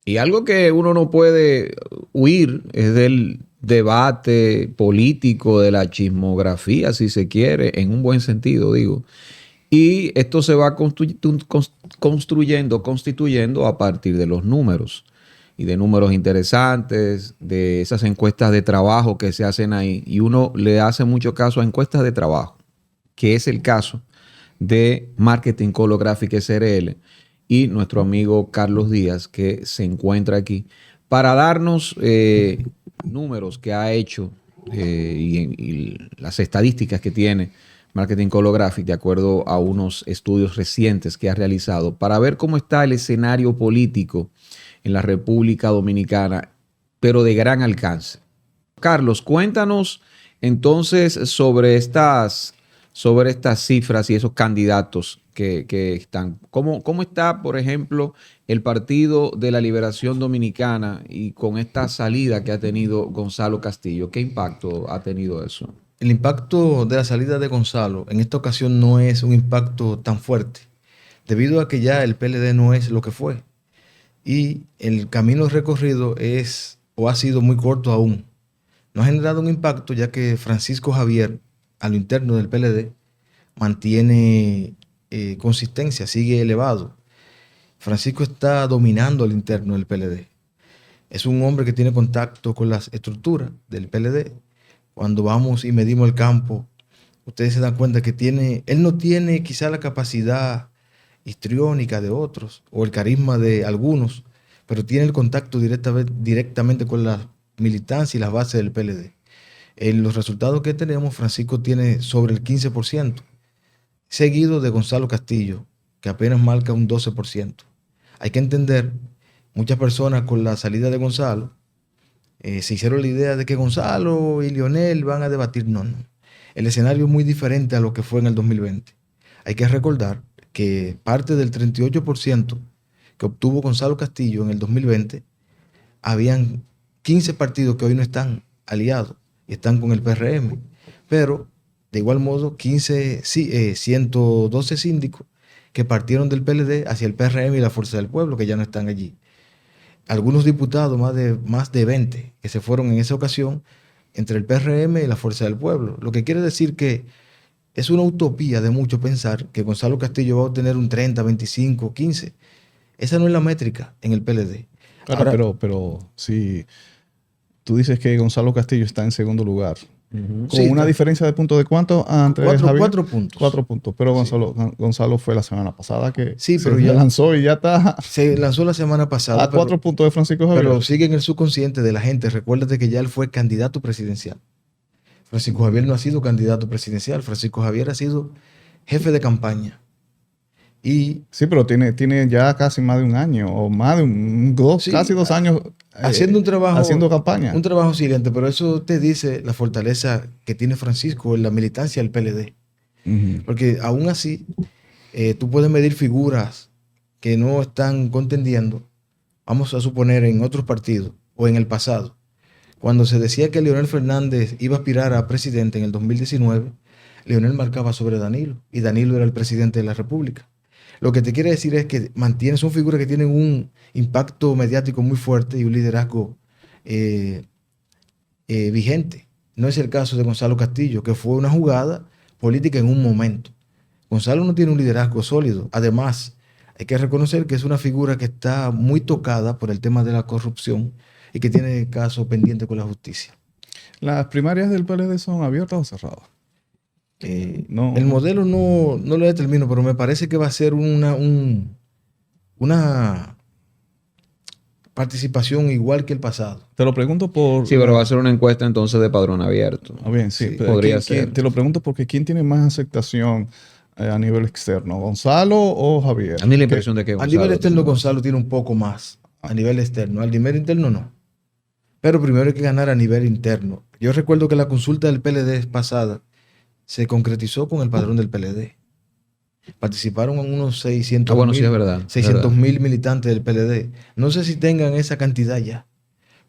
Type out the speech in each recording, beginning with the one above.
Y algo que uno no puede huir es del debate político, de la chismografía, si se quiere, en un buen sentido, digo. Y esto se va construyendo, constituyendo a partir de los números y de números interesantes, de esas encuestas de trabajo que se hacen ahí. Y uno le hace mucho caso a encuestas de trabajo, que es el caso de Marketing Holographic SRL y nuestro amigo Carlos Díaz, que se encuentra aquí, para darnos números que ha hecho y las estadísticas que tiene Marketing Holographic de acuerdo a unos estudios recientes que ha realizado para ver cómo está el escenario político en la República Dominicana, pero de gran alcance. Carlos, cuéntanos entonces sobre estas cifras y esos candidatos que están. ¿Cómo está, por ejemplo, el Partido de la Liberación Dominicana y con esta salida que ha tenido Gonzalo Castillo? ¿Qué impacto ha tenido eso? El impacto de la salida de Gonzalo en esta ocasión no es un impacto tan fuerte, debido a que ya el PLD no es lo que fue y el camino recorrido es o ha sido muy corto aún. No ha generado un impacto ya que Francisco Javier, a lo interno del PLD, mantiene consistencia, sigue elevado. Francisco está dominando al interno del PLD. Es un hombre que tiene contacto con las estructuras del PLD. Cuando vamos y medimos el campo, ustedes se dan cuenta que él no tiene quizá la capacidad histriónica de otros o el carisma de algunos, pero tiene el contacto directamente con la militancia y las bases del PLD. En los resultados que tenemos, Francisco tiene sobre el 15%, seguido de Gonzalo Castillo, que apenas marca un 12%. Hay que entender, muchas personas con la salida de Gonzalo se hicieron la idea de que Gonzalo y Lionel van a debatir. No, no. El escenario es muy diferente a lo que fue en el 2020. Hay que recordar que parte del 38% que obtuvo Gonzalo Castillo en el 2020, habían 15 partidos que hoy no están aliados y están con el PRM. Pero, de igual modo, 112 síndicos que partieron del PLD hacia el PRM y la Fuerza del Pueblo, que ya no están allí. Algunos diputados, más de 20, que se fueron en esa ocasión entre el PRM y la Fuerza del Pueblo. Lo que quiere decir que es una utopía de mucho pensar que Gonzalo Castillo va a obtener un 30, 25, 15. Esa no es la métrica en el PLD. Claro, Ahora, pero si tú dices que Gonzalo Castillo está en segundo lugar, sí, con una diferencia de punto de cuánto entre Javier. 4 puntos. 4 puntos. Pero Sí. Gonzalo fue la semana pasada que Sí, se pero ya lanzó y ya está se lanzó la semana pasada, a 4 puntos de Francisco Javier. pero sigue en el subconsciente de la gente. Recuérdate que ya él fue candidato presidencial. Francisco Javier no ha sido candidato presidencial. Francisco Javier ha sido jefe de campaña. Y Sí, pero tiene ya casi más de un año, o más de sí, casi 2 años haciendo haciendo campaña. un trabajo silente, pero eso te dice la fortaleza que tiene Francisco en la militancia del PLD. Ujú. Porque aún así, tú puedes medir figuras que no están contendiendo, vamos a suponer en otros partidos o en el pasado. Cuando se decía que Leonel Fernández iba a aspirar a presidente en el 2019, Leonel marcaba sobre Danilo y Danilo era el presidente de la República. Lo que te quiere decir es que son figuras que tienen un impacto mediático muy fuerte y un liderazgo eh, vigente. No es el caso de Gonzalo Castillo, que fue una jugada política en un momento. Gonzalo no tiene un liderazgo sólido. Además, hay que reconocer que es una figura que está muy tocada por el tema de la corrupción y que tiene caso pendiente con la justicia. ¿Las primarias del PLD son abiertas o cerradas? No. El modelo no lo determino, pero me parece que va a ser una participación igual que el pasado. Te lo pregunto por... Sí, pero va a ser una encuesta entonces de padrón abierto. Bien, sí. Sí, Pero podría ser. te lo pregunto porque ¿quién tiene más aceptación a nivel externo? ¿Gonzalo o Javier? A mí la impresión de que A Gonzalo nivel externo, tiene más. Gonzalo tiene un poco más. A nivel externo. Al nivel interno, no. Pero primero hay que ganar a nivel interno. Yo recuerdo que la consulta del PLD pasada se concretizó con el padrón del PLD. Participaron unos 600 Bueno, sí, mil, es verdad. 600 mil militantes del PLD. No sé si tengan esa cantidad ya,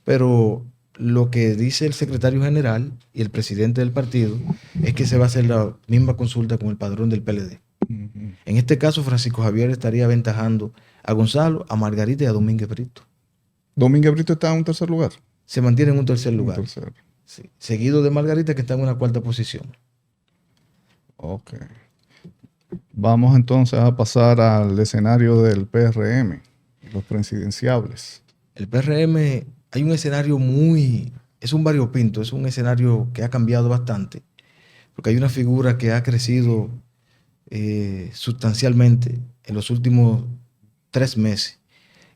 pero lo que dice el secretario general y el presidente del partido es que se va a hacer la misma consulta con el padrón del PLD. Ujú. En este caso, Francisco Javier estaría aventajando a Gonzalo, a Margarita y a Domínguez Brito. Domínguez Brito está en un tercer lugar. Se mantiene en un tercer Un lugar. tercer. Sí. Seguido de Margarita, que está en una cuarta posición. Ok. Vamos entonces a pasar al escenario del PRM, los presidenciables. El PRM, hay un escenario es un variopinto, es un escenario que ha cambiado bastante, porque hay una figura que ha crecido sustancialmente en los últimos 3 meses.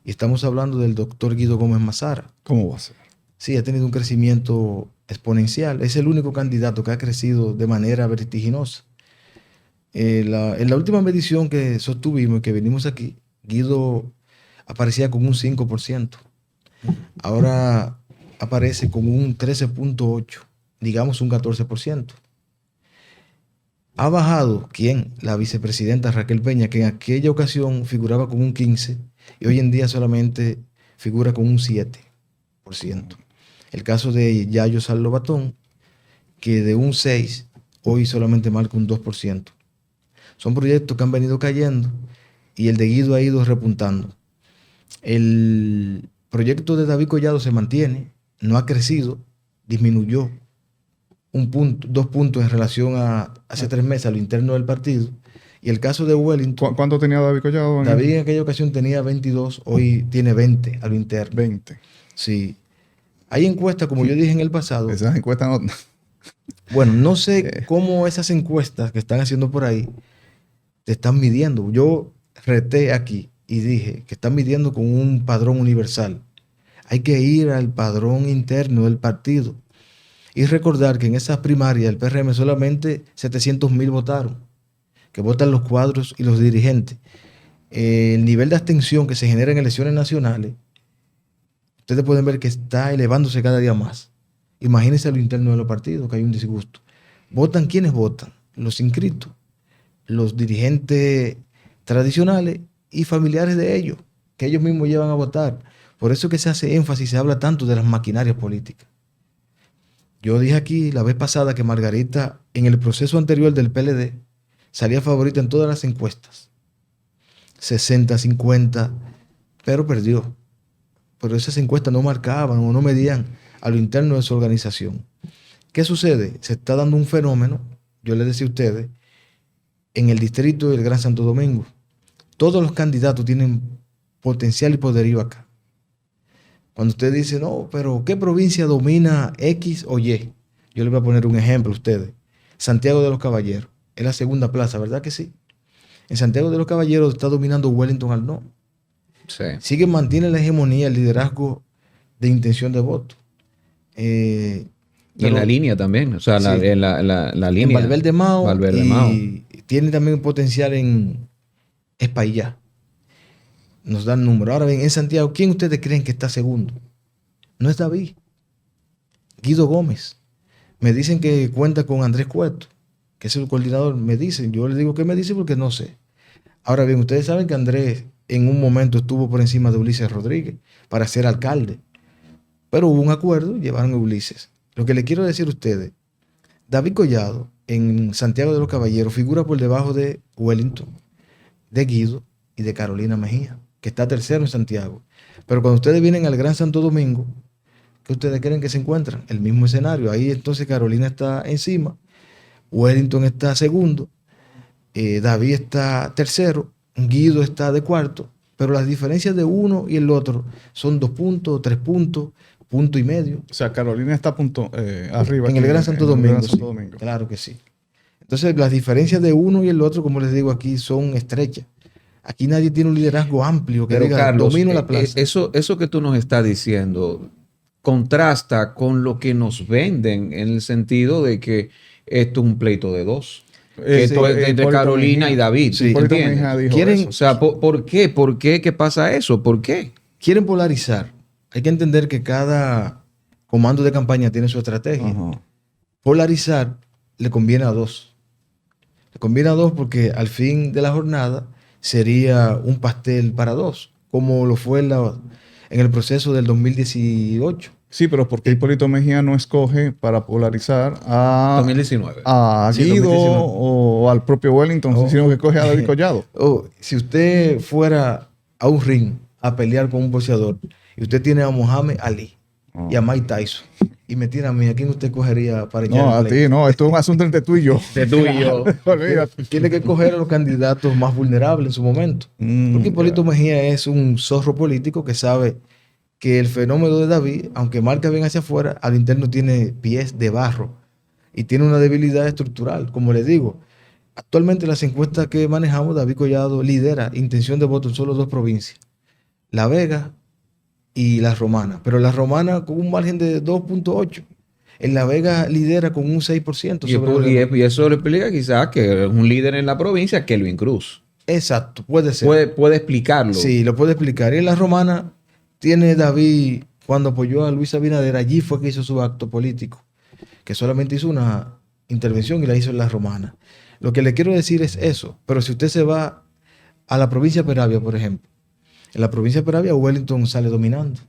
Y estamos hablando del doctor Guido Gómez Mazara. ¿Cómo va a ser? Sí, ha tenido un crecimiento exponencial. Es el único candidato que ha crecido de manera vertiginosa. En la última medición que sostuvimos y que venimos aquí, Guido aparecía con un 5%. Ahora aparece con un 13.8%, digamos un 14%. Ha bajado, ¿quién? La vicepresidenta Raquel Peña, que en aquella ocasión figuraba con un 15% y hoy en día solamente figura con un 7%. El caso de Yayo Salvatón, que de un 6%, hoy solamente marca un 2%. Son proyectos que han venido cayendo y el de Guido ha ido repuntando. El proyecto de David Collado se mantiene, no ha crecido, disminuyó 2 puntos en relación a hace 3 meses a lo interno del partido. Y el caso de Wellington. ¿Cuánto tenía David Collado? David en aquella ocasión tenía 22, hoy tiene 20 a lo interno. 20. Sí. Hay encuestas, como yo dije en el pasado. Esas encuestas no... Bueno, no sé cómo esas encuestas que están haciendo por ahí te están midiendo. Yo reté aquí y dije que están midiendo con un padrón universal. Hay que ir al padrón interno del partido y recordar que en esas primarias del PRM solamente 700,000 votaron, que votan los cuadros y los dirigentes. El nivel de abstención que se genera en elecciones nacionales, ustedes pueden ver que está elevándose cada día más. Imagínense a lo interno de los partidos, que hay un disgusto. ¿Votan quiénes votan? Los inscritos, los dirigentes tradicionales y familiares de ellos, que ellos mismos llevan a votar. Por eso que se hace énfasis, se habla tanto de las maquinarias políticas. Yo dije aquí la vez pasada que Margarita, en el proceso anterior del PLD, salía favorita en todas las encuestas. 60, 50, pero perdió. Pero esas encuestas no marcaban o no medían a lo interno de su organización. ¿Qué sucede? Se está dando un fenómeno, yo les decía a ustedes, en el distrito del Gran Santo Domingo. Todos los candidatos tienen potencial y poderío acá. Cuando usted dice, no, pero ¿qué provincia domina X o Y? Yo les voy a poner un ejemplo a ustedes. Santiago de los Caballeros. Es la segunda plaza, ¿verdad que sí? En Santiago de los Caballeros está dominando Wellington Arnó. Sí. Mantiene la hegemonía, el liderazgo de intención de voto. Y en la línea también, o sea, Sí. en la línea. En Valverde Mao. Valverde y Mao. tiene también potencial en Espaillá. Nos dan número. Ahora bien, en Santiago, ¿quién ustedes creen que está segundo? No es David. Guido Gómez. Me dicen que cuenta con Andrés Cueto, que es el coordinador. Me dicen, yo les digo que me dice porque no sé. Ahora bien, ustedes saben que Andrés en un momento estuvo por encima de Ulises Rodríguez para ser alcalde. Pero hubo un acuerdo, llevaron a Ulises. Lo que le quiero decir a ustedes, David Collado en Santiago de los Caballeros figura por debajo de Wellington, de Guido y de Carolina Mejía, que está tercero en Santiago. Pero cuando ustedes vienen al Gran Santo Domingo, ¿qué ustedes creen que se encuentran? El mismo escenario. Ahí entonces Carolina está encima, Wellington está segundo, David está tercero, Guido está de cuarto, pero las diferencias de uno y el otro son 2 puntos, 3 puntos, 1,5 puntos. O sea, Carolina está arriba. En el Gran Santo Domingo. Gran Santo Sí, Domingo. claro que sí. Entonces, las diferencias de uno y el otro, como les digo aquí, son estrechas. Aquí nadie tiene un liderazgo amplio que Pero diga, Carlos, domino la plaza. eso que tú nos estás diciendo contrasta con lo que nos venden en el sentido de que esto es un pleito de dos. Esto es entre Carolina y David. Sí, ¿entiendes? ¿Quieren- O sea, ¿por qué? ¿Por qué? ¿Qué pasa eso? ¿Por qué? Quieren polarizar. Hay que entender que cada comando de campaña tiene su estrategia. Ajá. Polarizar le conviene a dos. Le conviene a dos porque al fin de la jornada sería un pastel para dos, como lo fue en el proceso del 2018. Sí, pero ¿por qué Hipólito Mejía no escoge para polarizar a 2019. Guido 2019. o al propio Wellington, sino que escoge a David Collado? Si usted fuera a un ring a pelear con un boxeador y usted tiene a Muhammad Ali y a Mike Tyson, y me tiene a mí, ¿a quién usted cogería para echar No, el a pleito? ti no, esto es un asunto entre tú y yo. De tú y yo. Olvídate. Tiene que coger a los candidatos más vulnerables en su momento. Porque Hipólito Mejía es un zorro político que sabe que el fenómeno de David, aunque marca bien hacia afuera, al interno tiene pies de barro y tiene una debilidad estructural. Como les digo, actualmente las encuestas que manejamos, David Collado lidera intención de voto en solo 2 provincias, La Vega y La Romana, pero La Romana con un margen de 2.8. En La Vega lidera con un 6% sobre los demás. Y eso le explica quizás que es un líder en la provincia, Kelvin Cruz. Exacto, puede ser. Puede explicarlo. Sí, lo puede explicar. Y en La Romana tiene David, cuando apoyó a Luis Abinader, allí fue que hizo su acto político, que solamente hizo una intervención y la hizo en La Romana. Lo que le quiero decir es eso, pero si usted se va a la provincia de Peravia, por ejemplo, en la provincia de Peravia Wellington sale dominando,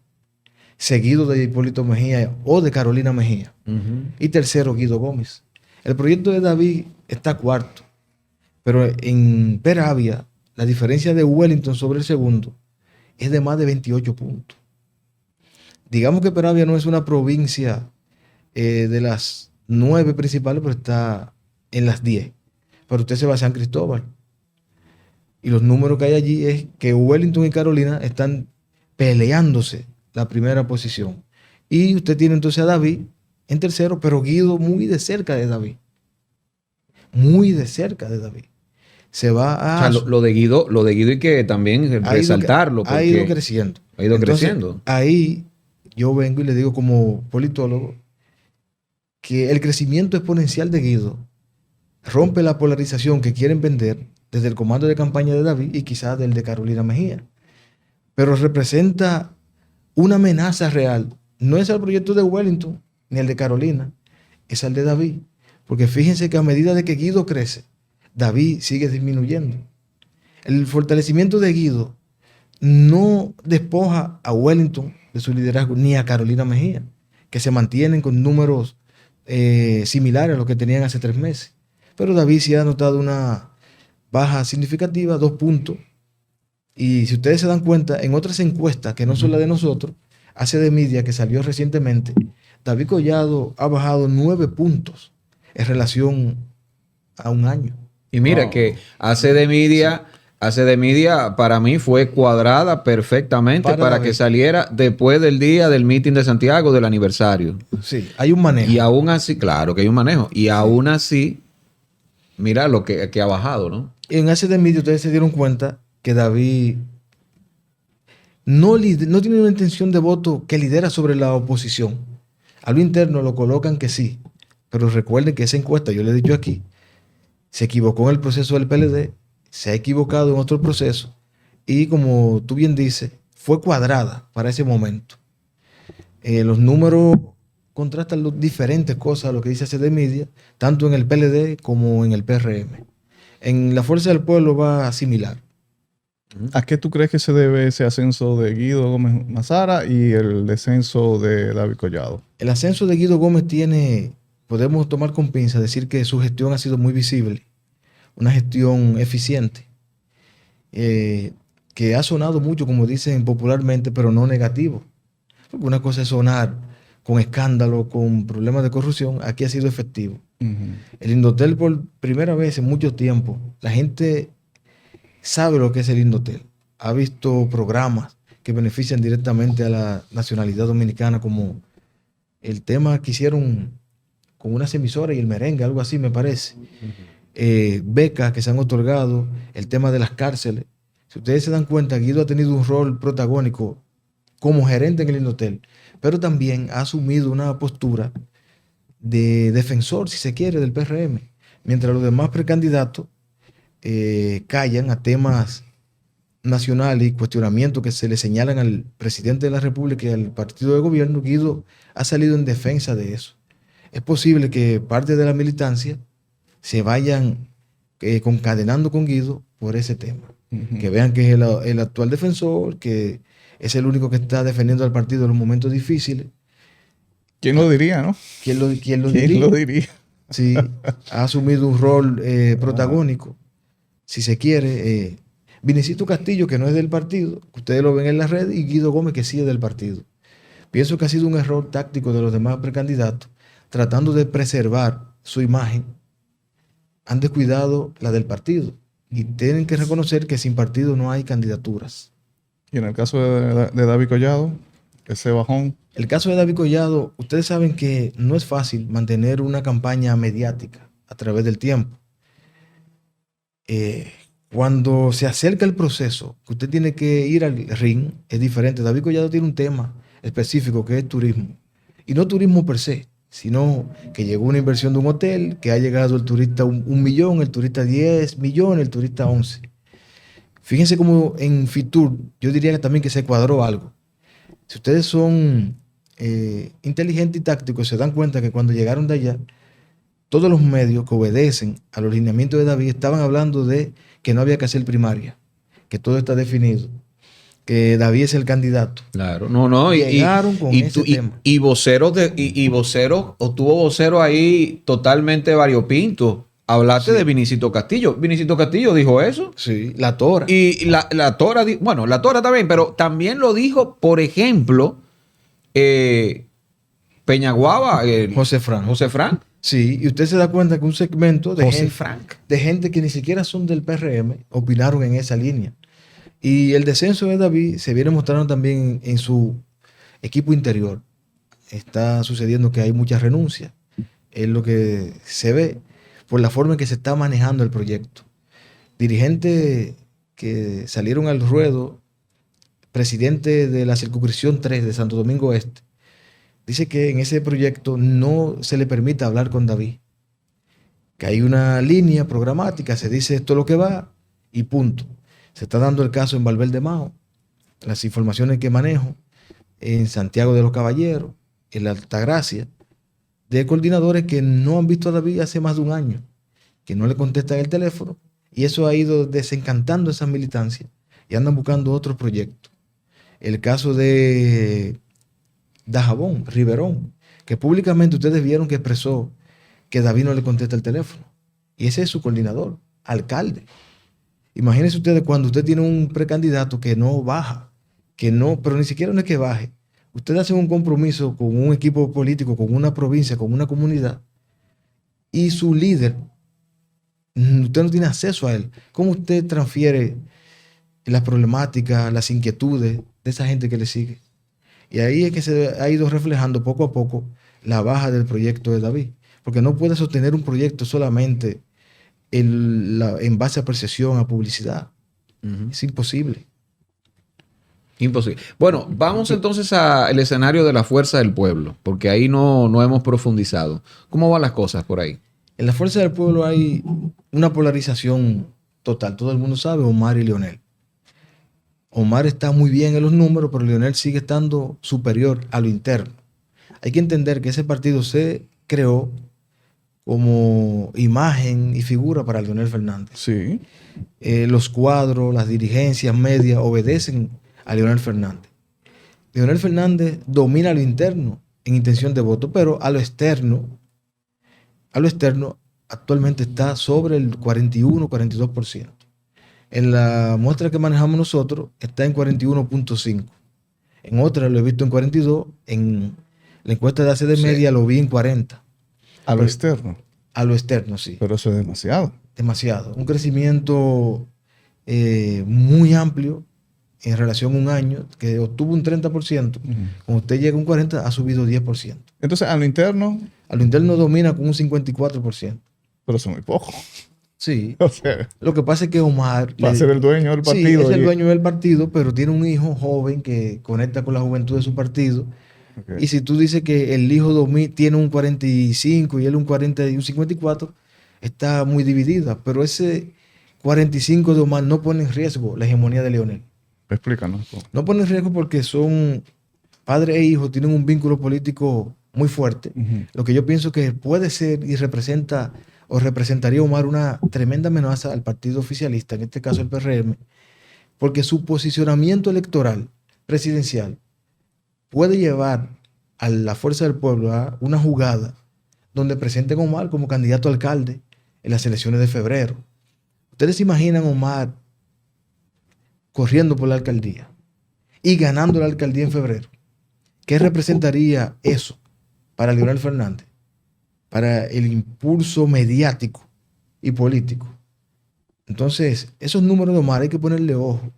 seguido de Hipólito Mejía o de Carolina Mejía, y tercero Guido Gómez. El proyecto de David está cuarto, pero en Peravia la diferencia de Wellington sobre el segundo es de más de 28 puntos. Digamos que Peravia no es una provincia de las 9 principales, pero está en las 10. Pero usted se va a San Cristóbal. Y los números que hay allí es que Wellington y Carolina están peleándose la primera posición. Y usted tiene entonces a David en tercero, pero Guido muy de cerca de David. Muy de cerca de David. Se va a... O sea, lo de Guido hay que también resaltarlo. Ha ido creciendo. Ha ido Entonces, creciendo. Ahí yo vengo y le digo como politólogo que el crecimiento exponencial de Guido rompe la polarización que quieren vender desde el comando de campaña de David y quizás del de Carolina Mejía. Pero representa una amenaza real. No es al proyecto de Wellington ni el de Carolina, es al de David. Porque fíjense que a medida de que Guido crece, David sigue disminuyendo. El fortalecimiento de Guido no despoja a Wellington de su liderazgo ni a Carolina Mejía, que se mantienen con números similares a los que tenían hace 3 meses. Pero David sí ha notado una baja significativa, 2 puntos. Y si ustedes se dan cuenta, en otras encuestas que no son las de nosotros, hace de media que salió recientemente, David Collado ha bajado 9 puntos en relación a un año. Y mira que hace de media para mí fue cuadrada perfectamente para que saliera después del día del meeting de Santiago del aniversario. Sí, hay un manejo. Y aún así, claro que hay un manejo. Y aún así, mira lo que ha bajado, ¿no? En ese de media ustedes se dieron cuenta que David no tiene una intención de voto que lidera sobre la oposición. A lo interno lo colocan que sí, pero recuerden que esa encuesta, yo le he dicho aquí, se equivocó en el proceso del PLD, se ha equivocado en otro proceso y como tú bien dices, fue cuadrada para ese momento. Los números contrastan diferentes cosas a lo que dice CD Media, tanto en el PLD como en el PRM. En la Fuerza del Pueblo va similar. ¿A qué tú crees que se debe ese ascenso de Guido Gómez Mazara y el descenso de David Collado? El ascenso de Guido Gómez podemos tomar con pinza, decir que su gestión ha sido muy visible, una gestión eficiente, que ha sonado mucho, como dicen popularmente, pero no negativo. Porque una cosa es sonar con escándalo, con problemas de corrupción, aquí ha sido efectivo. El Indotel por primera vez en mucho tiempo, la gente sabe lo que es el Indotel, ha visto programas que benefician directamente a la nacionalidad dominicana, como el tema que hicieron con unas emisoras y el merengue, algo así me parece. Becas que se han otorgado, el tema de las cárceles. Si ustedes se dan cuenta, Guido ha tenido un rol protagónico como gerente en el Indotel, pero también ha asumido una postura de defensor, si se quiere, del PRM, mientras los demás precandidatos callan a temas nacionales y cuestionamientos que se le señalan al presidente de la República y al partido de gobierno. Guido ha salido en defensa de eso. Es posible que parte de la militancia se vayan concadenando con Guido por ese tema. Que vean que es el actual defensor, que es el único que está defendiendo al partido en los momentos difíciles. ¿Quién lo diría, no? ¿Quién lo diría? Sí, ha asumido un rol protagónico, si se quiere. Vinicito Castillo, que no es del partido, que ustedes lo ven en la red, y Guido Gómez, que sí es del partido. Pienso que ha sido un error táctico de los demás precandidatos, tratando de preservar su imagen, han descuidado la del partido. Y tienen que reconocer que sin partido no hay candidaturas. Y en el caso de David Collado, ese bajón. El caso de David Collado, ustedes saben que no es fácil mantener una campaña mediática a través del tiempo. Cuando se acerca el proceso, que usted tiene que ir al ring, es diferente. David Collado tiene un tema específico que es turismo. Y no turismo per se, sino que llegó una inversión de un hotel, que ha llegado el turista 1 millón, el turista 10 millones, el turista 11. Fíjense cómo en Fitur, yo diría que también que se cuadró algo. Si ustedes son inteligentes y tácticos, se dan cuenta que cuando llegaron de allá, todos los medios que obedecen a los lineamientos de David estaban hablando de que no había que hacer primaria, que todo está definido, que David es el candidato. Claro, no, Llegaron con ese tema. Y voceros o tuvo voceros ahí totalmente variopintos. Hablaste de Vinicito Castillo. Vinicito Castillo dijo eso. Sí, la Tora. Y la Tora, bueno, la Tora también, pero también lo dijo, por ejemplo, Peñaguaba, José Frank. Sí, y usted se da cuenta que un segmento de gente que ni siquiera son del PRM opinaron en esa línea. Y el descenso de David se viene mostrando también en su equipo interior. Está sucediendo que hay muchas renuncias. Es lo que se ve por la forma en que se está manejando el proyecto. Dirigentes que salieron al ruedo, presidente de la circunscripción 3 de Santo Domingo Este, dice que en ese proyecto no se le permite hablar con David. Que hay una línea programática, se dice esto es lo que va y punto. Se está dando el caso en Valverde Mao, las informaciones que manejo, en Santiago de los Caballeros, en la Altagracia, de coordinadores que no han visto a David hace más de un año, que no le contestan el teléfono, y eso ha ido desencantando esas militancias y andan buscando otros proyectos. El caso de Dajabón, Riverón, que públicamente ustedes vieron que expresó que David no le contesta el teléfono, y ese es su coordinador, alcalde. Imagínense ustedes cuando usted tiene un precandidato que no baja, pero ni siquiera no es que baje. Ustedes hacen un compromiso con un equipo político, con una provincia, con una comunidad, y su líder, usted no tiene acceso a él. ¿Cómo usted transfiere las problemáticas, las inquietudes de esa gente que le sigue? Y ahí es que se ha ido reflejando poco a poco la baja del proyecto de David. Porque no puede sostener un proyecto solamente en base a percepción, a publicidad. Es imposible. Imposible. Bueno, vamos entonces al escenario de la fuerza del pueblo, porque ahí no hemos profundizado. ¿Cómo van las cosas por ahí? En la fuerza del pueblo hay una polarización total. Todo el mundo sabe, Omar y Leonel. Omar está muy bien en los números, pero Leonel sigue estando superior a lo interno. Hay que entender que ese partido se creó como imagen y figura para Leonel Fernández. Sí. Los cuadros, las dirigencias medias obedecen a Leonel Fernández. Leonel Fernández domina lo interno en intención de voto, pero a lo externo actualmente está sobre el 41-42%. En la muestra que manejamos nosotros está en 41.5. En otra lo he visto en 42. En la encuesta de ACD Media lo vi en 40. A lo externo. A lo externo, sí. Pero eso es demasiado. Demasiado. Un crecimiento muy amplio en relación a un año, que obtuvo un 30%. Cuando usted llega a un 40%, ha subido 10%. Entonces, a lo interno. A lo interno domina con un 54%. Pero eso es muy poco. Sí. O sea, lo que pasa es que Omar va a ser el dueño del partido. Sí, es el dueño del partido, pero tiene un hijo joven que conecta con la juventud de su partido. Okay. Y si tú dices que el hijo tiene un 45 y él un 40 y un 54, está muy dividida. Pero ese 45 de Omar no pone en riesgo la hegemonía de Leonel. Explícanos. No pone en riesgo porque son padre e hijo, tienen un vínculo político muy fuerte. Lo que yo pienso que puede ser y representa o representaría Omar una tremenda amenaza al partido oficialista, en este caso el PRM, porque su posicionamiento electoral presidencial puede llevar a la fuerza del pueblo a una jugada donde presenten a Omar como candidato a alcalde en las elecciones de febrero. ¿Ustedes se imaginan Omar corriendo por la alcaldía y ganando la alcaldía en febrero, ¿qué representaría eso para Leonel Fernández? Para el impulso mediático y político. Entonces, esos números de Omar hay que ponerle ojo.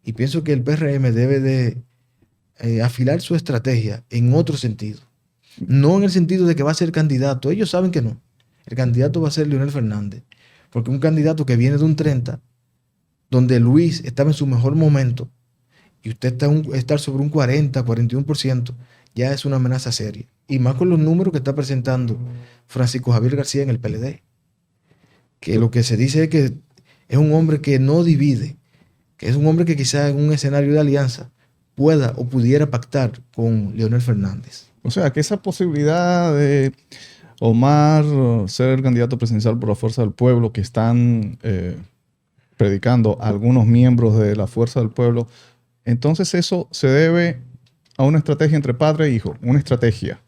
Y pienso que el PRM debe de afilar su estrategia en otro sentido. No en el sentido de que va a ser candidato. Ellos saben que no. El candidato va a ser Leonel Fernández. Porque un candidato que viene de un 30, donde Luis estaba en su mejor momento, y usted está sobre un 40, 41%, ya es una amenaza seria. Y más con los números que está presentando Francisco Javier García en el PLD. Que lo que se dice es que es un hombre que no divide, que es un hombre que quizá en un escenario de alianza pueda o pudiera pactar con Leonel Fernández. O sea, que esa posibilidad de Omar ser el candidato presidencial por la Fuerza del Pueblo que están predicando algunos miembros de la Fuerza del Pueblo, entonces eso se debe a una estrategia entre padre e hijo, una estrategia.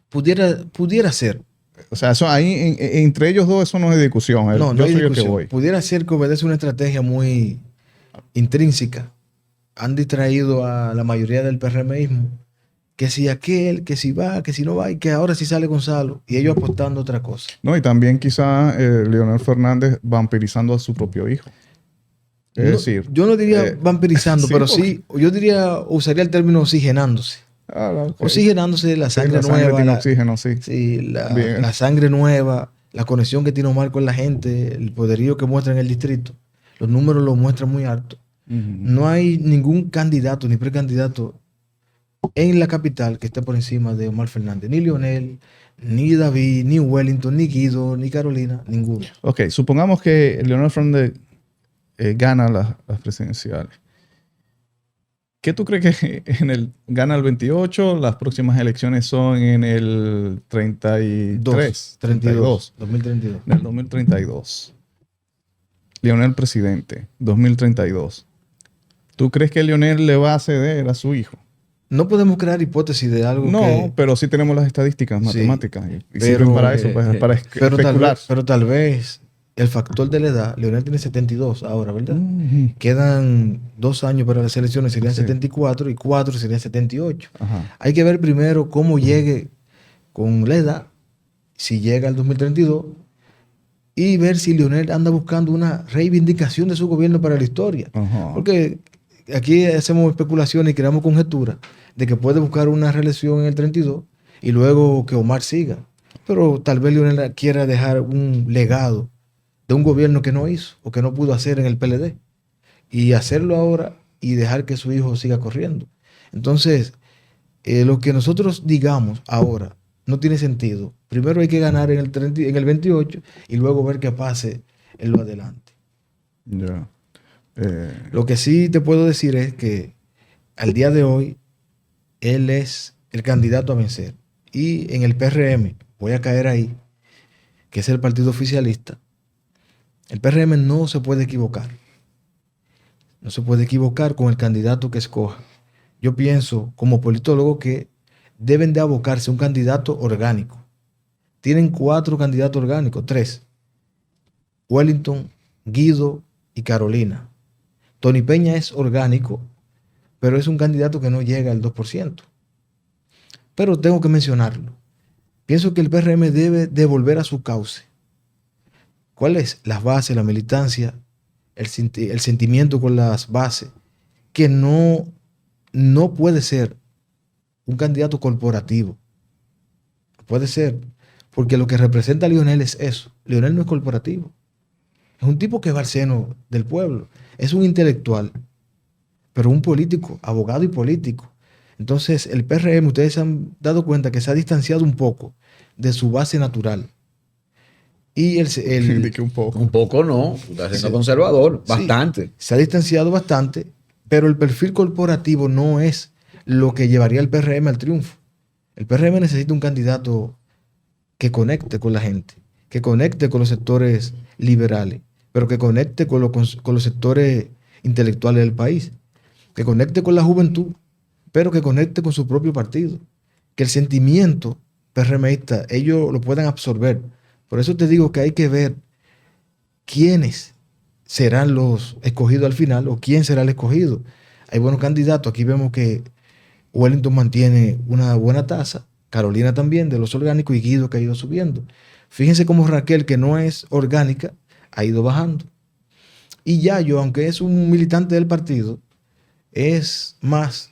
Pudiera ser. O sea, eso ahí, entre ellos dos, eso no es discusión. No, yo hay soy discusión. el que voy. Pudiera ser que obedece una estrategia muy intrínseca. Han distraído a la mayoría del PRMismo. Que si aquel, que si va, que si no va, y que ahora sí sale Gonzalo. Y ellos apostando a otra cosa. No, y también quizá Leonel Fernández vampirizando a su propio hijo. Es decir, yo no diría vampirizando, sí, pero sí, yo usaría el término oxigenándose. Okay. Oxigenándose la sangre nueva. Tiene oxígeno, sí. Sí, la sangre nueva, la conexión que tiene Omar con la gente, el poderío que muestra en el distrito. Los números lo muestran muy alto. No hay ningún candidato ni precandidato en la capital que esté por encima de Omar Fernández. Ni Leonel, ni David, ni Wellington, ni Guido, ni Carolina, ninguno. Ok, supongamos que Leonel Fernández gana las presidenciales. ¿Qué tú crees que gana el 28? Las próximas elecciones son en el 33, 32, 2032. En el 2032. Leonel presidente, 2032. ¿Tú crees que Leonel le va a ceder a su hijo? No podemos crear hipótesis de algo No, pero sí tenemos las estadísticas matemáticas. Y sirven para eso, para especular. Pero tal vez el factor de la edad, Leonel tiene 72 ahora, ¿verdad? Quedan 2 años para las elecciones, serían 74 y 4 serían 78. Ajá. Hay que ver primero cómo llegue con la edad, si llega al 2032, y ver si Leonel anda buscando una reivindicación de su gobierno para la historia. Ajá. Porque aquí hacemos especulaciones y creamos conjeturas de que puede buscar una reelección en el 32 y luego que Omar siga. Pero tal vez Leonel quiera dejar un legado de un gobierno que no hizo o que no pudo hacer en el PLD y hacerlo ahora y dejar que su hijo siga corriendo. Entonces, lo que nosotros digamos ahora no tiene sentido. Primero hay que ganar en el 28 y luego ver qué pase en lo adelante. Ya. Lo que sí te puedo decir es que al día de hoy él es el candidato a vencer. Y en el PRM, voy a caer ahí, que es el partido oficialista, el PRM no se puede equivocar. No se puede equivocar con el candidato que escoja. Yo pienso, como politólogo, que deben de abocarse a un candidato orgánico. Tienen 4 candidatos orgánicos, 3. Wellington, Guido y Carolina. Tony Peña es orgánico, pero es un candidato que no llega al 2%. Pero tengo que mencionarlo. Pienso que el PRM debe devolver a su cauce. ¿Cuál es? Las bases, la militancia, el sentimiento con las bases, que no puede ser un candidato corporativo. Puede ser, porque lo que representa a Leonel es eso. Leonel no es corporativo. Es un tipo que va al seno del pueblo. Es un intelectual, pero un político, abogado y político. Entonces, el PRM, ustedes se han dado cuenta que se ha distanciado un poco de su base natural. Y un poco. Un poco no, está siendo conservador, bastante. Sí, se ha distanciado bastante, pero el perfil corporativo no es lo que llevaría al PRM al triunfo. El PRM necesita un candidato que conecte con la gente, que conecte con los sectores liberales, pero que conecte con los sectores intelectuales del país, que conecte con la juventud, pero que conecte con su propio partido, que el sentimiento PRMista ellos lo puedan absorber. Por eso te digo que hay que ver quiénes serán los escogidos al final o quién será el escogido. Hay buenos candidatos. Aquí vemos que Wellington mantiene una buena tasa, Carolina también, de los orgánicos, y Guido, que ha ido subiendo. Fíjense cómo Raquel, que no es orgánica, ha ido bajando. Y Yayo, aunque es un militante del partido, es más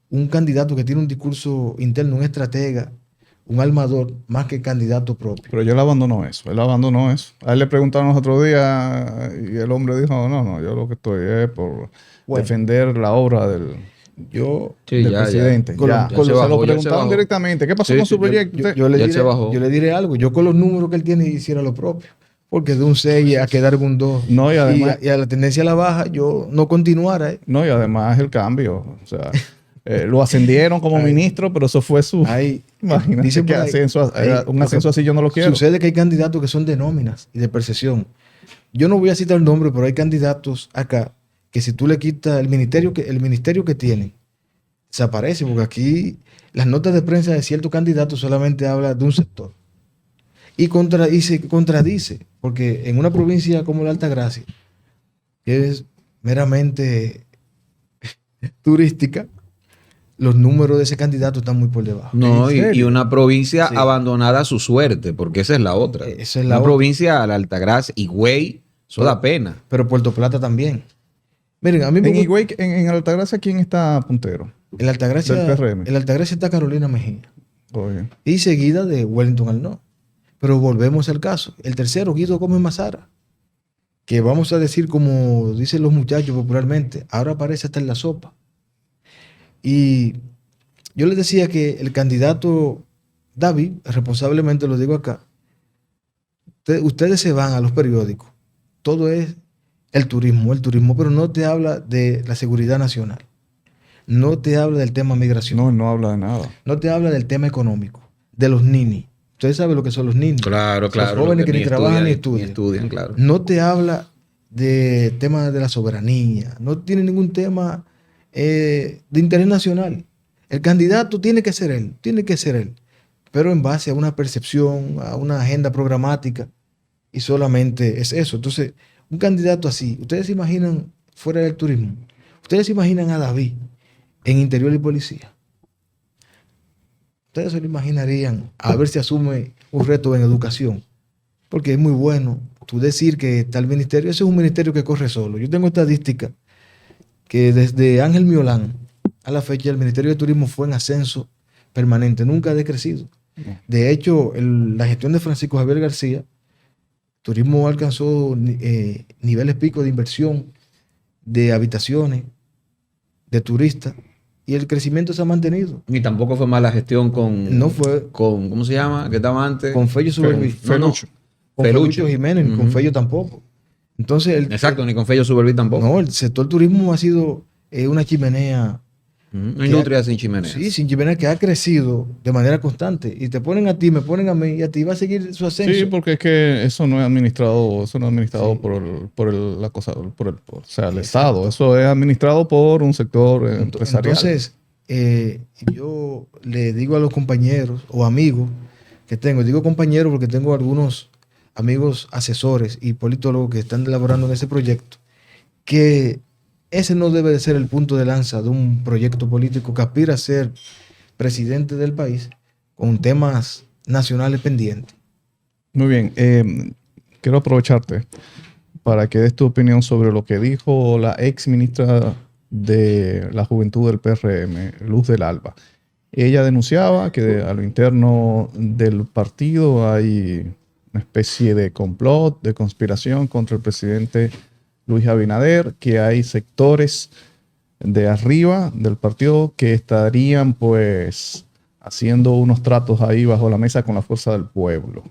un candidato que tiene un discurso interno, un estratega, un armador, más que candidato propio. Pero él abandonó eso. A él le preguntaron los otros días y el hombre dijo, no, yo lo que estoy es por defender la obra del presidente. Se lo preguntaron directamente. ¿Qué pasó con su proyecto? Yo le diré algo. Yo con los números que él tiene hiciera lo propio. Porque de un 6 a quedar con un 2 no, y, además, y a la tendencia a la baja, yo no continuara. No, y además el cambio. O sea, lo ascendieron como ministro, pero eso fue su... Imagínate que un ascenso así yo no lo quiero. Sucede que hay candidatos que son de nóminas y de percepción. Yo no voy a citar el nombre, pero hay candidatos acá que si tú le quitas el ministerio que tienen, desaparece, porque aquí las notas de prensa de ciertos candidatos solamente hablan de un sector. Y se contradice, porque en una provincia como la Altagracia, que es meramente turística, los números de ese candidato están muy por debajo. No, y una provincia abandonada a su suerte, porque esa es la otra. Esa es una provincia a la Altagracia, Higüey, eso da pena. Pero Puerto Plata también. Miren, a mí en Higüey, en Altagracia, ¿quién está puntero? En Altagracia está Carolina Mejía. Oye. Y seguida de Wellington Arnaud. Pero volvemos al caso. El tercero, Guido Gómez Mazara, que vamos a decir, como dicen los muchachos popularmente, ahora aparece hasta en la sopa. Y yo les decía que el candidato David, responsablemente lo digo acá, ustedes se van a los periódicos, todo es el turismo, pero no te habla de la seguridad nacional, no te habla del tema migración. No habla de nada. No te habla del tema económico, de los ninis. Ustedes saben lo que son los ninis. Claro. Los jóvenes que ni trabajan ni estudian. Claro. No te habla de temas de la soberanía, no tiene ningún tema de interés nacional. El candidato tiene que ser él, pero en base a una percepción, a una agenda programática, y solamente es eso. Entonces, un candidato así, ¿ustedes se imaginan fuera del turismo? ¿Ustedes se imaginan a David en interior y policía? Ustedes se lo imaginarían a ver si asume un reto en educación, porque es muy bueno tú decir que tal ministerio, ese es un ministerio que corre solo. Yo tengo estadística que desde Ángel Miolán a la fecha el Ministerio de Turismo fue en ascenso permanente, nunca ha decrecido. De hecho, la gestión de Francisco Javier García, turismo alcanzó niveles picos de inversión, de habitaciones, de turistas, y el crecimiento se ha mantenido. Y tampoco fue mala gestión No fue. con ¿cómo se llama? ¿Qué estaba antes? Con Fello Suberví. Con Felucho Jiménez, con Fello tampoco. Entonces, exacto, ni con Fello Suberví tampoco. No, el sector turismo ha sido una chimenea. Una industria sin chimenea. Sí, sin chimenea, que ha crecido de manera constante. Y te ponen a ti, me ponen a mí, y a ti va a seguir su ascenso. Sí, porque es que eso no es administrado sí. por el Estado. Eso es administrado por un sector empresarial. Entonces, yo le digo a los compañeros o amigos que tengo, digo compañeros porque tengo algunos amigos asesores y politólogos que están elaborando en ese proyecto, que ese no debe de ser el punto de lanza de un proyecto político que aspira a ser presidente del país con temas nacionales pendientes. Muy bien. Quiero aprovecharte para que des tu opinión sobre lo que dijo la ex ministra de la Juventud del PRM, Luz del Alba. Ella denunciaba que a lo interno del partido hay una especie de complot, de conspiración contra el presidente Luis Abinader, que hay sectores de arriba del partido que estarían pues haciendo unos tratos ahí bajo la mesa con la fuerza del pueblo.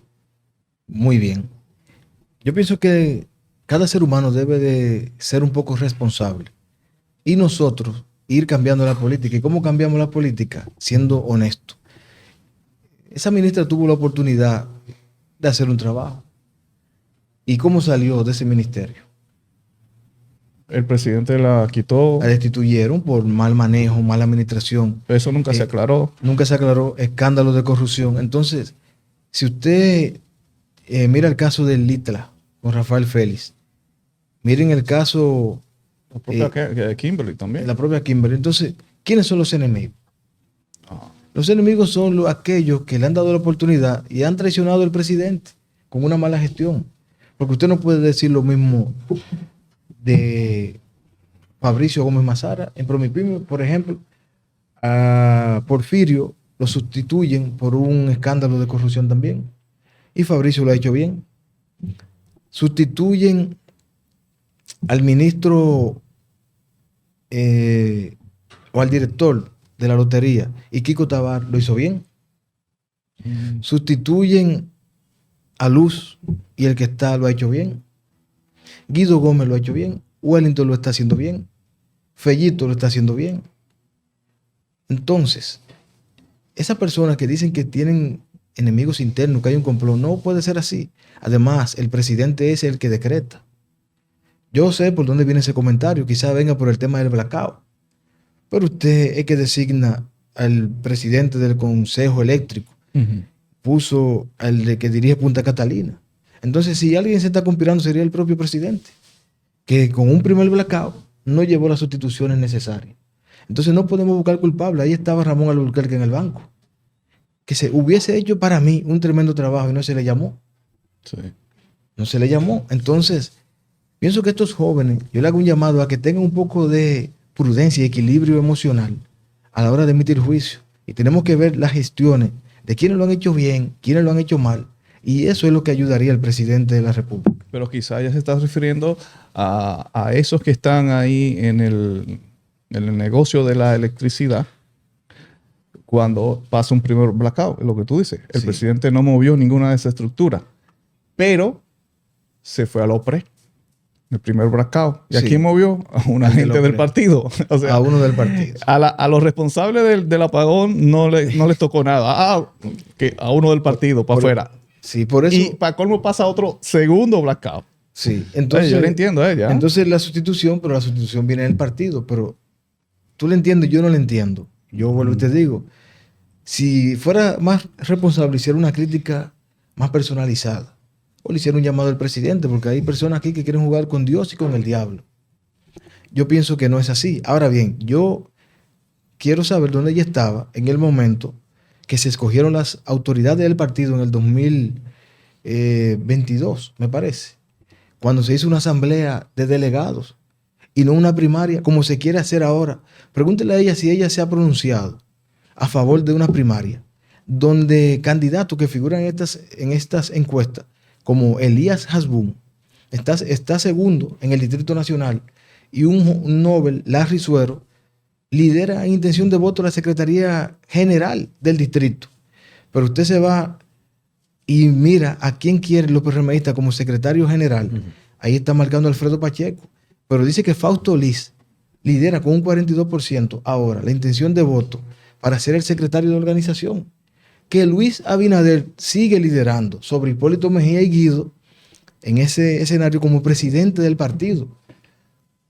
Muy bien. Yo pienso que cada ser humano debe de ser un poco responsable y nosotros ir cambiando la política. ¿Y cómo cambiamos la política? Siendo honesto. Esa ministra tuvo la oportunidad de hacer un trabajo. ¿Y cómo salió de ese ministerio? El presidente la quitó. La destituyeron por mal manejo, mala administración. Eso nunca se aclaró. Nunca se aclaró. Escándalos de corrupción. Entonces, si usted mira el caso del Litla con Rafael Félix, Miren el caso, La propia Kimberly también. la propia Kimberly. Entonces, ¿quiénes son los enemigos? Ah, Los enemigos son aquellos que le han dado la oportunidad y han traicionado al presidente con una mala gestión. Porque usted no puede decir lo mismo de Fabricio Gómez Mazara. En Promipyme, por ejemplo, a Porfirio lo sustituyen por un escándalo de corrupción también. Y Fabricio lo ha hecho bien. Sustituyen al ministro o al director de la lotería y Kiko Tabar lo hizo bien. Sustituyen a Luz y el que está lo ha hecho bien. Guido Gómez lo ha hecho bien. Wellington lo está haciendo bien. Fellito lo está haciendo bien. Entonces, esas personas que dicen que tienen enemigos internos, que hay un complot, no puede ser así. Además, el presidente es el que decreta. Yo sé por dónde viene ese comentario, quizá venga por el tema del blackout, pero usted es que designa al presidente del Consejo Eléctrico, puso al que dirige Punta Catalina. Entonces, si alguien se está conspirando, sería el propio presidente, que con un primer blackout no llevó las sustituciones necesarias. Entonces, no podemos buscar culpable. Ahí estaba Ramón Alburquerque en el banco, que se hubiese hecho para mí un tremendo trabajo y no se le llamó. sí. No se le llamó. Entonces, pienso que estos jóvenes, yo le hago un llamado a que tengan un poco de prudencia y equilibrio emocional a la hora de emitir juicio. Y tenemos que ver las gestiones de quienes lo han hecho bien, quienes lo han hecho mal. Y eso es lo que ayudaría al presidente de la República. Pero quizá ya se está refiriendo a esos que están ahí en el negocio de la electricidad cuando pasa un primer blackout, es lo que tú dices. El Sí. presidente no movió ninguna de esas estructuras, pero se fue al OPRE, el primer blackout. ¿Y a Sí. quién movió? A una Al del gente del OPRE. partido. O sea, A uno del partido. a los responsables del apagón no les tocó nada. Que a uno del partido, para afuera. Sí, por eso. Y para colmo pasa otro segundo blackout. Sí, Entonces, yo le entiendo a ella. Entonces la sustitución, pero la sustitución viene del partido. Pero tú le entiendes, yo no le entiendo. Yo vuelvo y te digo, si fuera más responsable, hiciera una crítica más personalizada. O le hiciera un llamado al presidente, porque hay personas aquí que quieren jugar con Dios y con el diablo. Yo pienso que no es así. Ahora bien, yo quiero saber dónde ella estaba en el momento que se escogieron las autoridades del partido en el 2022, me parece. Cuando se hizo una asamblea de delegados y no una primaria, como se quiere hacer ahora. Pregúntele a ella si ella se ha pronunciado a favor de una primaria, donde candidatos que figuran en estas encuestas, como Elías Hasbún, está segundo en el Distrito Nacional, y un Nobel, Larry Suero, lidera en intención de voto la Secretaría General del Distrito. Pero usted se va y mira a quién quiere los PRMistas como secretario general. Ahí está marcando Alfredo Pacheco. Pero dice que Fausto Liz lidera con un 42% ahora la intención de voto para ser el secretario de organización. Que Luis Abinader sigue liderando sobre Hipólito Mejía y Guido en ese escenario como presidente del partido.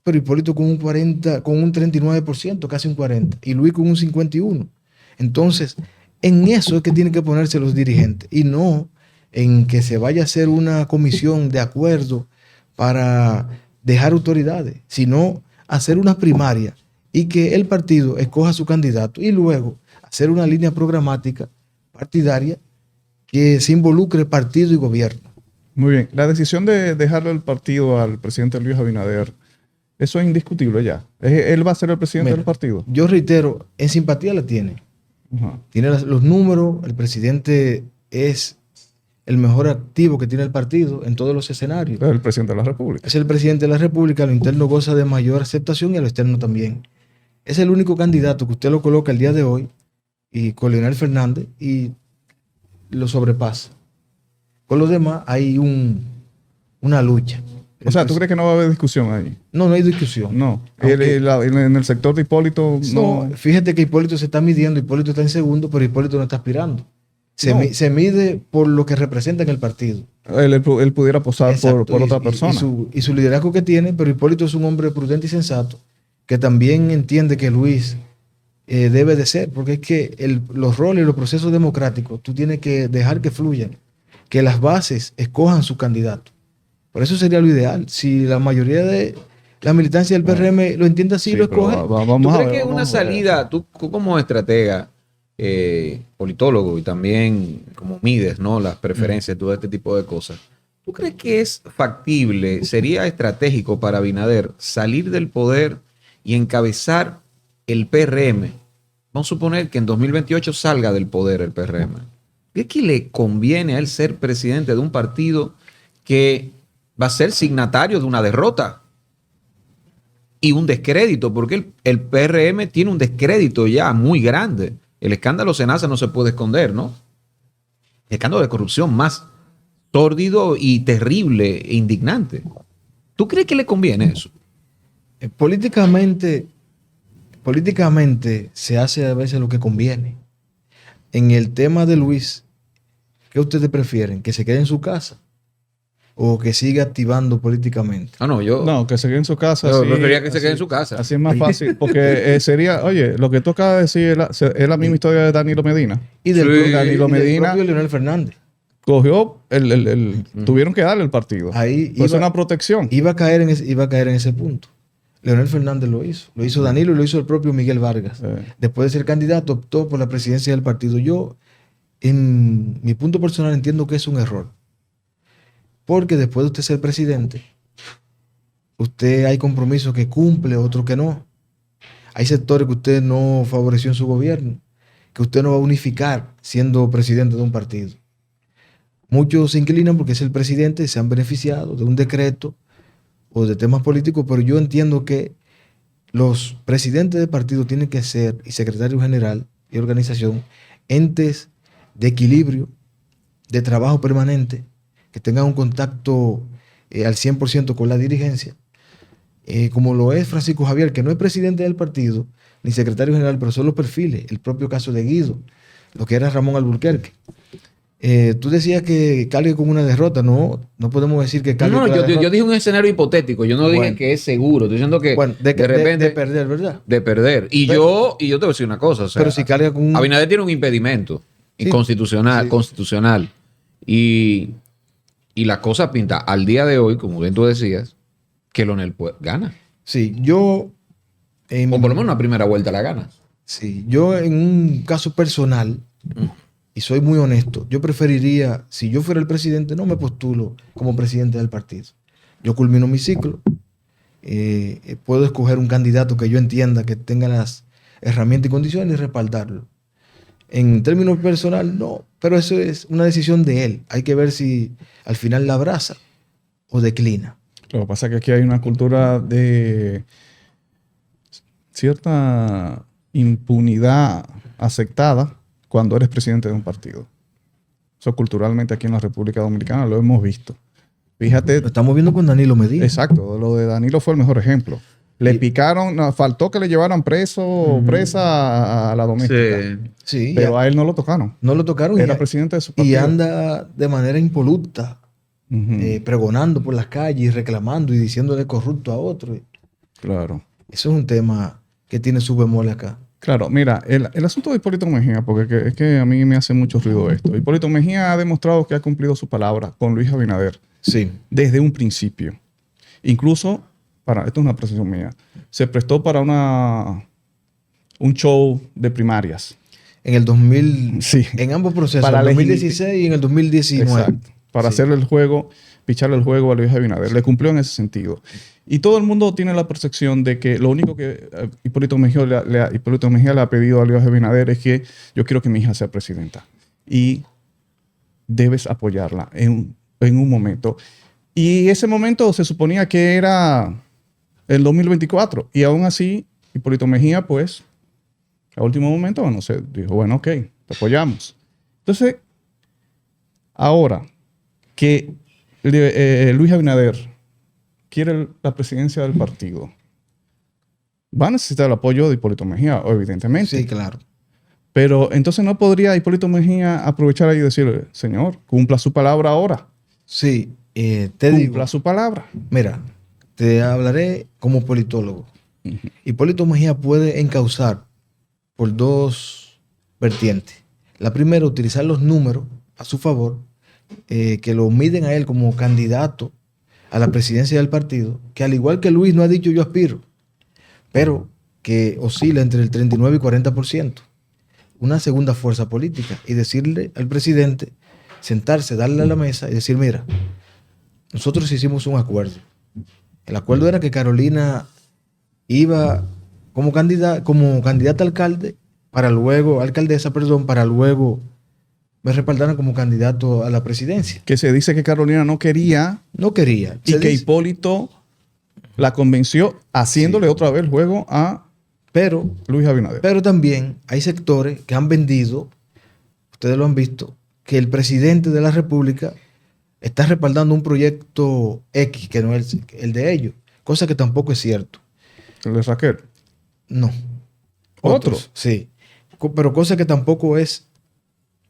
Pero Hipólito con un 39%, casi un 40%, y Luis con un 51%. Entonces, en eso es que tienen que ponerse los dirigentes, y no en que se vaya a hacer una comisión de acuerdo para dejar autoridades, sino hacer una primaria y que el partido escoja su candidato y luego hacer una línea programática partidaria que se involucre partido y gobierno. Muy bien. La decisión de dejarle el partido al presidente Luis Abinader, eso es indiscutible ya. Él va a ser el presidente Mira, del partido. Yo reitero, en simpatía la tiene. Ajá. Tiene los números, el presidente es el mejor activo que tiene el partido en todos los escenarios. Es el presidente de la República. Es el presidente de la República, a lo interno goza de mayor aceptación y a lo externo también. Es el único candidato que usted lo coloca el día de hoy y con Leonel Fernández y lo sobrepasa. Con los demás hay una lucha. O sea, ¿tú crees que no va a haber discusión ahí? No, no hay discusión. No. Aunque- En el sector de Hipólito no. No, fíjate que Hipólito se está midiendo, Hipólito está en segundo, pero Hipólito no está aspirando. No. Se mide por lo que representa en el partido. Él pudiera posar Exacto, por otra persona. Y su liderazgo que tiene, pero Hipólito es un hombre prudente y sensato, que también entiende que Luis debe de ser, porque es que los roles y los procesos democráticos, tú tienes que dejar que fluyan, que las bases escojan su candidato. Por eso sería lo ideal. Si la mayoría de la militancia del PRM lo entiende así, Sí, lo pero escoge. vamos ¿Tú a crees ver, que vamos una a ver. salida, tú como estratega, politólogo y también como mides, ¿no? Las preferencias, todo este tipo de cosas. ¿Tú crees que es factible, sería estratégico para Abinader salir del poder y encabezar el PRM? Vamos a suponer que en 2028 salga del poder el PRM. ¿Crees que le conviene a él ser presidente de un partido que va a ser signatario de una derrota y un descrédito? Porque el PRM tiene un descrédito ya muy grande. El escándalo Senasa no se puede esconder, ¿no? El escándalo de corrupción más sórdido y terrible e indignante. ¿Tú crees que le conviene eso? Políticamente se hace a veces lo que conviene. En el tema de Luis, ¿qué ustedes prefieren? ¿Que se quede en su casa o que siga activando políticamente? Ah, no, No, que se quede en su casa. yo Así, preferiría que se quede en así- su casa. Así es más fácil. Porque sería, oye, lo que tú acabas de decir es la misma historia de Danilo Medina. Y del, Sí. Danilo y del Medina propio Leonel Fernández. cogió tuvieron que darle el partido. Ahí Pues es una protección. iba a caer en ese punto. Leonel Fernández lo hizo. Lo hizo Danilo y lo hizo el propio Miguel Vargas. Después de ser candidato, optó por la presidencia del partido. Yo, en mi punto personal, entiendo que es un error. Porque después de usted ser presidente, usted hay compromisos que cumple, otros que no. Hay sectores que usted no favoreció en su gobierno, que usted no va a unificar siendo presidente de un partido. Muchos se inclinan porque es el presidente y se han beneficiado de un decreto o de temas políticos, pero yo entiendo que los presidentes de partido tienen que ser, y secretario general y organización, entes de equilibrio, de trabajo permanente, que tengan un contacto al 100% con la dirigencia, como lo es Francisco Javier, que no es presidente del partido, ni secretario general, pero son los perfiles, el propio caso de Guido, lo que era Ramón Alburquerque. Tú decías que cargue con una derrota, no podemos decir que cargue No, con la derrota. yo dije un escenario hipotético, yo no dije Bueno. que es seguro, estoy diciendo que Bueno, de repente perder, ¿verdad? de perder. Y Pero- yo te voy a decir una cosa, o sea, Pero si carga con un... Abinader tiene un impedimento Sí, constitucional, sí. constitucional. Y la cosa pinta al día de hoy, como bien tú decías, que Leonel gana. Sí, yo... O por lo menos una primera vuelta la gana. Sí, yo en un caso personal, y soy muy honesto, yo preferiría, si yo fuera el presidente, no me postulo como presidente del partido. Yo culmino mi ciclo, puedo escoger un candidato que yo entienda que tenga las herramientas y condiciones y respaldarlo. En términos personal, no, pero eso es una decisión de él. Hay que ver si al final la abraza o declina. Lo que pasa es que aquí hay una cultura de cierta impunidad aceptada cuando eres presidente de un partido. Eso culturalmente aquí en la República Dominicana lo hemos visto. Fíjate, Lo estamos viendo con Danilo Medina. exacto, lo de Danilo fue el mejor ejemplo. Le picaron, no, faltó que le llevaran presa a la doméstica. Sí, Pero ya a él no lo tocaron. no lo tocaron Era presidente de su partido. y anda de manera impoluta, Ujú. pregonando por las calles y reclamando y diciéndole corrupto a otro. Claro. Eso es un tema que tiene su bemol acá. Claro, mira, el asunto de Hipólito Mejía, porque es que a mí me hace mucho ruido esto. Hipólito Mejía ha demostrado que ha cumplido su palabra con Luis Abinader Sí. desde un principio. Incluso, esto es una apreciación mía, se prestó para un show de primarias. En el 2000, Sí. en ambos procesos, Para en el la 2016 y en el 2019. Exacto. Para Sí. hacerle el juego, picharle el juego a Luis Abinader. Le cumplió en ese sentido. Y todo el mundo tiene la percepción de que lo único que Hipólito Mejía le ha pedido a Luis Abinader es que yo quiero que mi hija sea presidenta. Y debes apoyarla en un momento. Y ese momento se suponía que era el 2024. Y aún así, Hipólito Mejía, pues, a último momento, bueno, se dijo, bueno, ok, te apoyamos. Entonces, ahora que Luis Abinader quiere la presidencia del partido, va a necesitar el apoyo de Hipólito Mejía, evidentemente. Sí, claro. Pero entonces no podría Hipólito Mejía aprovechar ahí y decirle, señor, cumpla su palabra ahora. Sí, te Cumpla digo, su palabra. mira, te hablaré como politólogo. Hipólito Mejía puede encauzar por dos vertientes. La primera, utilizar los números a su favor, que lo miden a él como candidato a la presidencia del partido, que al igual que Luis no ha dicho yo aspiro, pero que oscila entre el 39 y 40%, una segunda fuerza política, y decirle al presidente, sentarse, darle a la mesa y decir, mira, nosotros hicimos un acuerdo. El acuerdo era que Carolina iba como candidata a alcalde, alcaldesa, para luego me respaldaran como candidato a la presidencia. Que se dice que Carolina no quería No quería. y que Hipólito la convenció haciéndole otra vez el juego a Luis Abinader. Pero también hay sectores que han vendido, ustedes lo han visto, que el presidente de la República está respaldando un proyecto X, que no es el de ellos, cosa que tampoco es cierto. ¿El de Raquel? No. ¿Otro? Otros, sí. Pero cosa que tampoco es.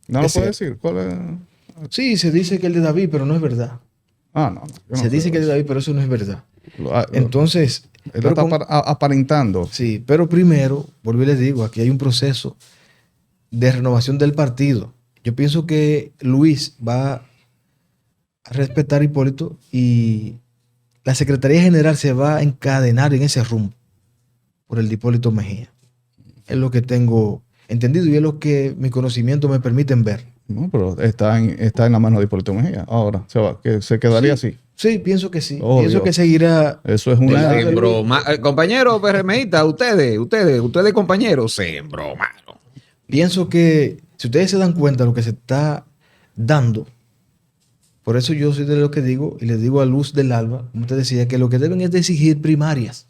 ¿No lo es puede cierto. decir? ¿Cuál es? Sí, se dice que el de David, pero no es verdad. No. Yo no Se dice creo que el de eso. David, pero eso no es verdad. Lo- Entonces, Él pero está con- aparentando. sí, pero primero, vuelvo y les digo, aquí hay un proceso de renovación del partido. Yo pienso que Luis va a respetar a Hipólito y la Secretaría General se va a encadenar en ese rumbo por el de Hipólito Mejía. Es lo que tengo entendido y es lo que mi conocimiento me permiten ver. No, pero está en la mano de Hipólito Mejía. Ahora, se quedaría así. Sí, pienso que sí. Obvio. Pienso que seguirá. Eso es una... Del- Compañero PRMista, ustedes compañeros, se embromaron. Pienso que si ustedes se dan cuenta de lo que se está dando, por eso yo soy de lo que digo y les digo a luz del alba, como te decía, que lo que deben es de exigir primarias,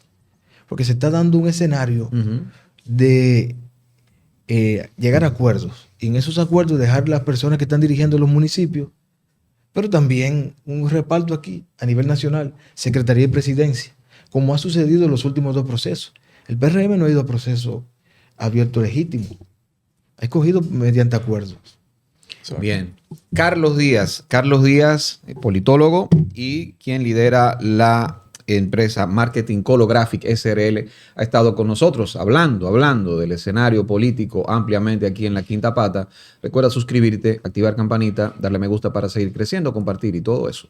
porque se está dando un escenario de llegar a acuerdos y en esos acuerdos dejar las personas que están dirigiendo los municipios, pero también un reparto aquí a nivel nacional, Secretaría y Presidencia, como ha sucedido en los últimos dos procesos. El PRM no ha ido a proceso abierto legítimo, ha escogido mediante acuerdos. Bien. Carlos Díaz, politólogo y quien lidera la empresa Marketing Colographic SRL, ha estado con nosotros hablando del escenario político ampliamente aquí en La Quinta Pata. Recuerda suscribirte, activar campanita, darle me gusta para seguir creciendo, compartir y todo eso.